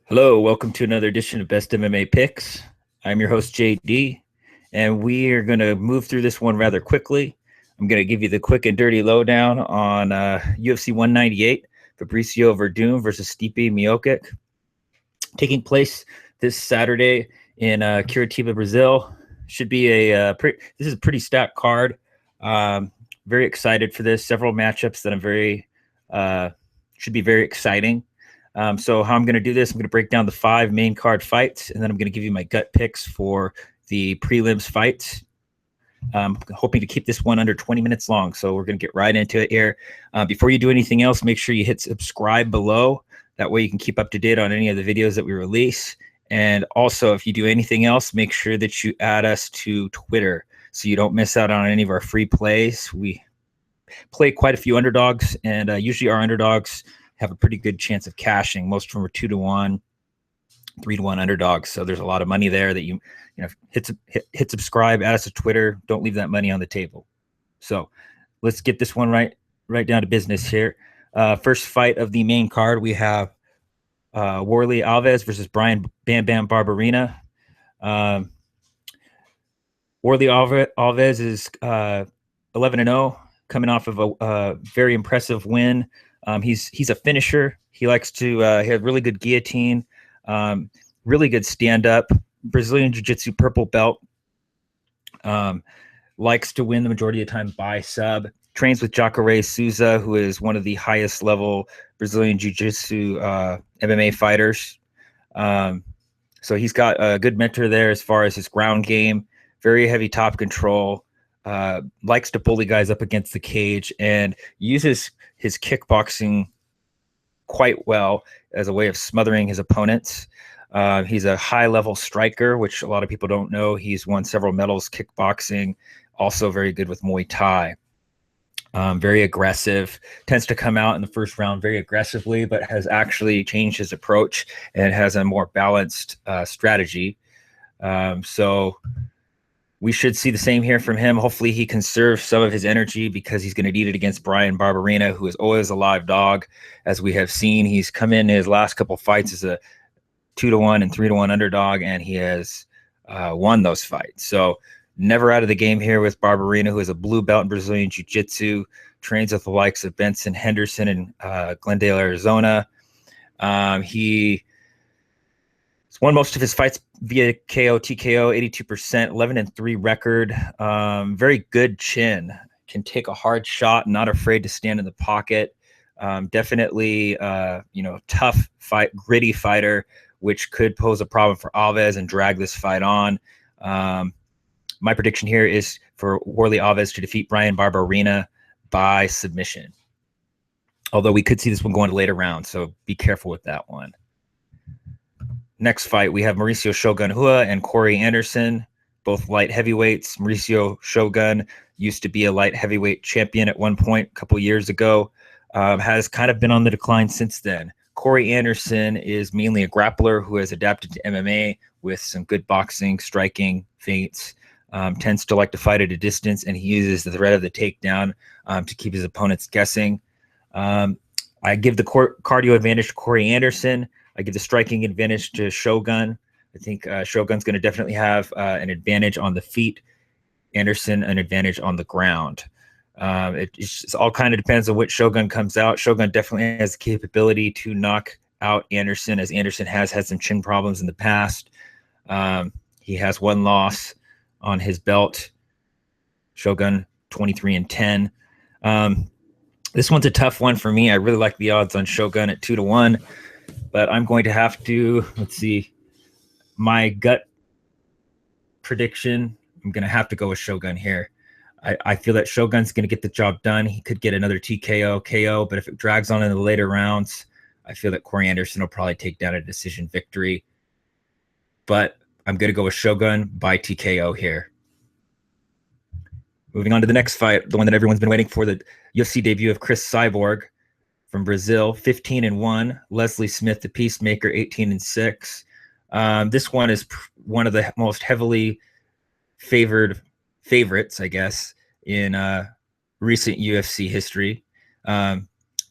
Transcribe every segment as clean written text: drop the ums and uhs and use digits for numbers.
Hello, welcome to another edition of Best MMA Picks. I'm your host, JD, and we are going to move through this one rather quickly. I'm going to give you the quick and dirty lowdown on UFC 198, Fabricio Werdum versus Stipe Miocic, taking place this Saturday in Curitiba, Brazil. Should be this is a pretty stacked card. Very excited for this. Several matchups that should be very exciting. So how I'm going to do this, I'm going to break down the 5 main card fights, and then I'm going to give you my gut picks for the prelims fights. Hoping to keep this one under 20 minutes long, so we're going to get right into it here. Before you do anything else, make sure you hit subscribe below. That way you can keep up to date on any of the videos that we release. And also, if you do anything else, make sure that you add us to Twitter so you don't miss out on any of our free plays. We play quite a few underdogs, and usually our underdogs have a pretty good chance of cashing. Most of them are 2-1, 3-1 underdogs. So there's a lot of money there that you hit subscribe, add us to Twitter. Don't leave that money on the table. So let's get this one right down to business here. First fight of the main card, we have Warlley Alves versus Brian Bam Bam Barberena. Warlley Alves is 11-0, coming off of a very impressive win. He's a finisher. He likes to he has really good guillotine, really good stand-up, Brazilian Jiu-Jitsu purple belt. Likes to win the majority of the time by sub. Trains with Jacare Souza, who is one of the highest level Brazilian Jiu-Jitsu MMA fighters. So he's got a good mentor there as far as his ground game. Very heavy top control. Likes to bully guys up against the cage and uses his kickboxing quite well as a way of smothering his opponents. He's a high-level striker, which a lot of people don't know. He's won several medals kickboxing, also very good with Muay Thai. Very aggressive, tends to come out in the first round very aggressively, but has actually changed his approach and has a more balanced strategy. So we should see the same here from him. Hopefully he conserves some of his energy because he's going to need it against Brian Barberena, who is always a live dog. As we have seen, he's come in his last couple fights as a 2-1 and 3-1 underdog, and he has won those fights. So never out of the game here with Barberena, who is a blue belt in Brazilian Jiu-Jitsu, trains with the likes of Benson Henderson in Glendale, Arizona. He won most of his fights via KO, TKO, 82%, 11-3 record. Very good chin. Can take a hard shot, not afraid to stand in the pocket. Definitely, tough fight, gritty fighter, which could pose a problem for Alves and drag this fight on. My prediction here is for Warlley Alves to defeat Brian Barberena by submission. Although we could see this one going to later rounds, so be careful with that one. Next fight, we have Mauricio Shogun Rua and Corey Anderson, both light heavyweights. Mauricio Shogun used to be a light heavyweight champion at one point a couple years ago, has kind of been on the decline since then. Corey Anderson is mainly a grappler who has adapted to MMA with some good boxing, striking, feints, tends to like to fight at a distance, and he uses the threat of the takedown to keep his opponents guessing. I give the cardio advantage to Corey Anderson. I give the striking advantage to Shogun. I think Shogun's going to definitely have an advantage on the feet. Anderson, an advantage on the ground. It all kind of depends on which Shogun comes out. Shogun definitely has the capability to knock out Anderson, as Anderson has had some chin problems in the past. He has one loss on his belt. Shogun 23-10. This one's a tough one for me. I really like the odds on Shogun at 2-1. But I'm going to have to, let's see, my gut prediction, I'm going to have to go with Shogun here. I feel that Shogun's going to get the job done. He could get another TKO, KO, but if it drags on in the later rounds, I feel that Corey Anderson will probably take down a decision victory. But I'm going to go with Shogun by TKO here. Moving on to the next fight, the one that everyone's been waiting for, the UFC debut of Chris Cyborg from Brazil, 15-1. Leslie Smith, the Peacemaker, 18-6. This one is one of the most heavily favored favorites, I guess, in recent UFC history.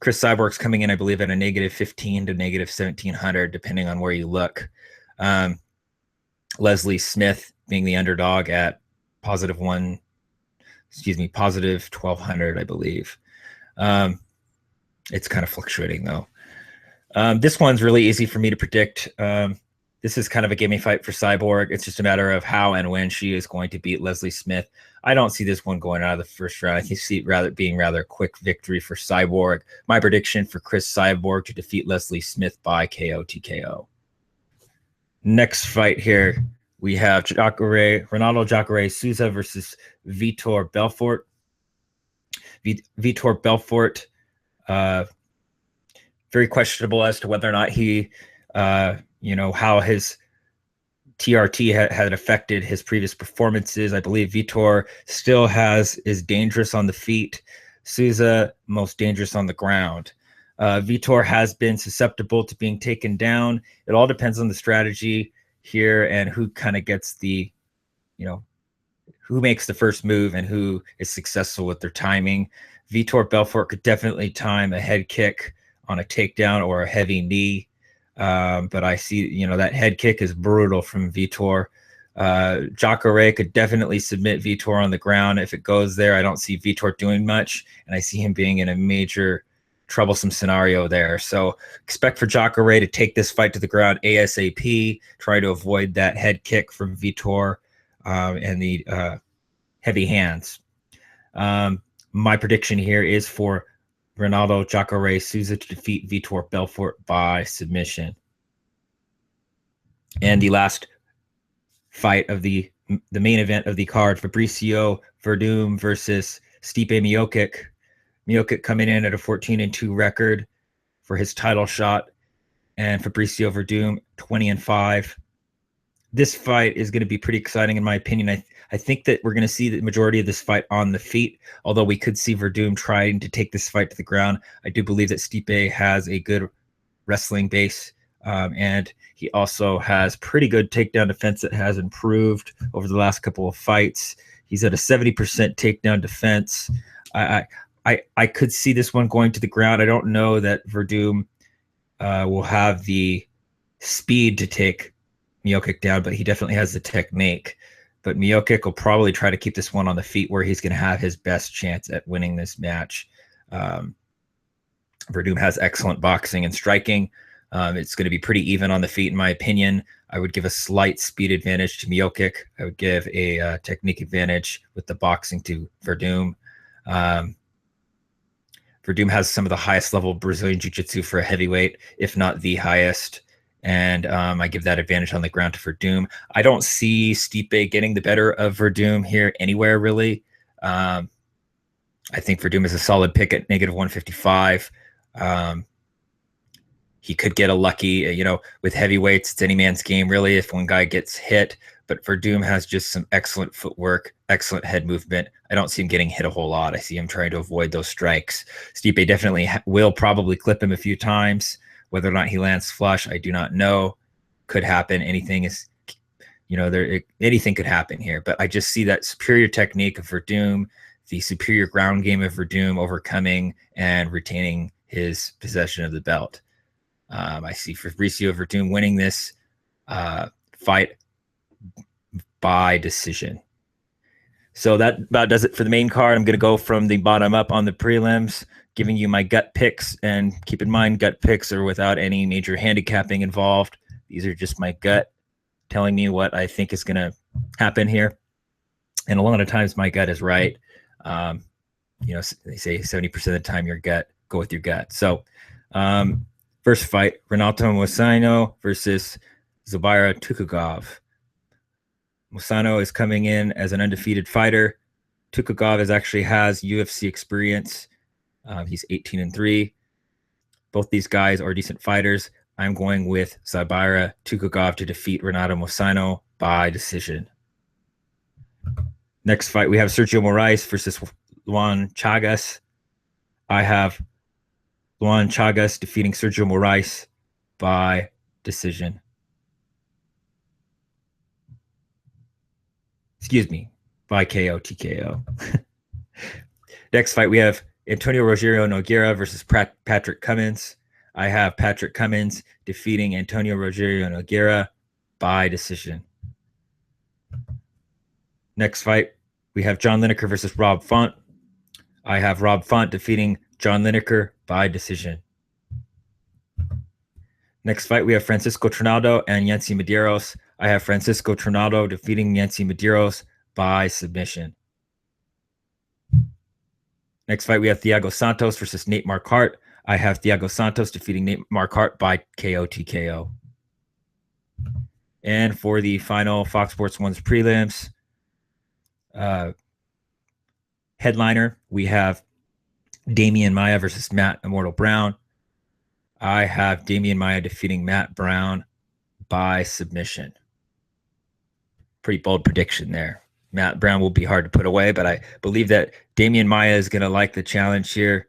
Chris Cyborg's coming in, I believe, at a -15 to -1700, depending on where you look. Leslie Smith being the underdog at +1, +1200, I believe. It's kind of fluctuating though. This one's really easy for me to predict. This is kind of a gimme fight for Cyborg. It's just a matter of how and when she is going to beat Leslie Smith. I don't see this one going out of the first round. I see it being rather a quick victory for Cyborg. My prediction for Chris Cyborg to defeat Leslie Smith by KO TKO. Next fight here, we have Ronaldo Jacare Souza versus Vitor Belfort. Vitor Belfort, very questionable as to whether or not he, how his TRT had affected his previous performances. I believe Vitor still is dangerous on the feet. Souza, most dangerous on the ground. Vitor has been susceptible to being taken down. It all depends on the strategy here and who kind of gets the, who makes the first move and who is successful with their timing. Vitor Belfort could definitely time a head kick on a takedown or a heavy knee. But I see, that head kick is brutal from Vitor. Jacare could definitely submit Vitor on the ground. If it goes there, I don't see Vitor doing much, and I see him being in a major troublesome scenario there. So expect for Jacare to take this fight to the ground ASAP, try to avoid that head kick from Vitor and the heavy hands. My prediction here is for Ronaldo Jacare Souza to defeat Vitor Belfort by submission. And the last fight of the main event of the card, Fabricio Werdum versus Stipe Miocic. Miocic coming in at a 14-2 record for his title shot, and Fabricio Werdum 20-5. This fight is going to be pretty exciting in my opinion. I think that we're going to see the majority of this fight on the feet, although we could see Werdum trying to take this fight to the ground. I do believe that Stipe has a good wrestling base, and he also has pretty good takedown defense that has improved over the last couple of fights. He's at a 70% takedown defense. I could see this one going to the ground. I don't know that Werdum will have the speed to take Miocic down, but he definitely has the technique. But Miocic will probably try to keep this one on the feet where he's going to have his best chance at winning this match. Werdum has excellent boxing and striking. It's going to be pretty even on the feet, in my opinion. I would give a slight speed advantage to Miocic. I would give a technique advantage with the boxing to Werdum. Werdum has some of the highest level Brazilian Jiu-Jitsu for a heavyweight, if not the highest. And I give that advantage on the ground to Werdum. I don't see Stipe getting the better of Werdum here anywhere, really. I think Werdum is a solid pick at -155. He could get a lucky, with heavyweights, it's any man's game, really, if one guy gets hit. But Werdum has just some excellent footwork, excellent head movement. I don't see him getting hit a whole lot. I see him trying to avoid those strikes. Stipe definitely will probably clip him a few times. Whether or not he lands flush, I do not know. Could happen. Anything is, anything could happen here. But I just see that superior technique of Werdum, the superior ground game of Werdum overcoming and retaining his possession of the belt. I see Fabricio Werdum winning this fight by decision. So that about does it for the main card. I'm going to go from the bottom up on the prelims, giving you my gut picks. And keep in mind, gut picks are without any major handicapping involved. These are just my gut telling me what I think is going to happen here. And a lot of times my gut is right. They say 70% of the time your gut, go with your gut. So first fight, Renato Moicano versus Zubaira Tukhugov. Moicano is coming in as an undefeated fighter. Tukhugov actually has UFC experience. He's 18-3. Both these guys are decent fighters. I'm going with Zubaira Tukhugov to defeat Renato Moicano by decision. Next fight, we have Sergio Moraes versus Juan Chagas. I have Juan Chagas defeating Sergio Moraes by decision. Excuse me, by KO TKO. Next fight, we have Antonio Rogerio Nogueira versus Patrick Cummins. I have Patrick Cummins defeating Antonio Rogerio Nogueira by decision. Next fight, we have John Lineker versus Rob Font. I have Rob Font defeating John Lineker by decision. Next fight, we have Francisco Trinaldo and Yancy Medeiros. I have Francisco Trinaldo defeating Yancy Medeiros by submission. Next fight, we have Thiago Santos versus Nate Marquardt. I have Thiago Santos defeating Nate Marquardt by KO TKO. And for the final Fox Sports 1's prelims headliner, we have Damian Maia versus Matt Immortal Brown. I have Damian Maia defeating Matt Brown by submission. Pretty bold prediction there. Matt Brown will be hard to put away, but I believe that Damian Maia is going to like the challenge here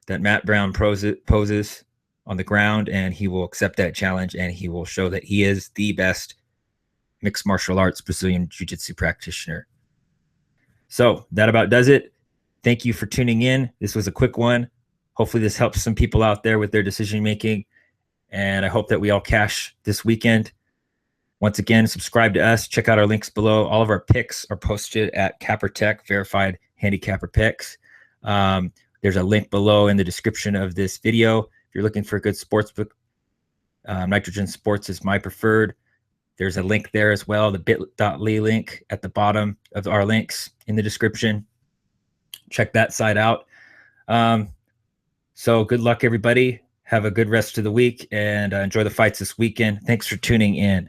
that Matt Brown poses on the ground, and he will accept that challenge, and he will show that he is the best mixed martial arts Brazilian Jiu-Jitsu practitioner. So that about does it. Thank you for tuning in. This was a quick one. Hopefully this helps some people out there with their decision making, and I hope that we all cash this weekend. Once again, subscribe to us. Check out our links below. All of our picks are posted at Capper Tech, verified handicapper picks. There's a link below in the description of this video. If you're looking for a good sports book, Nitrogen Sports is my preferred. There's a link there as well, the bit.ly link at the bottom of our links in the description. Check that site out. So good luck, everybody. Have a good rest of the week, and enjoy the fights this weekend. Thanks for tuning in.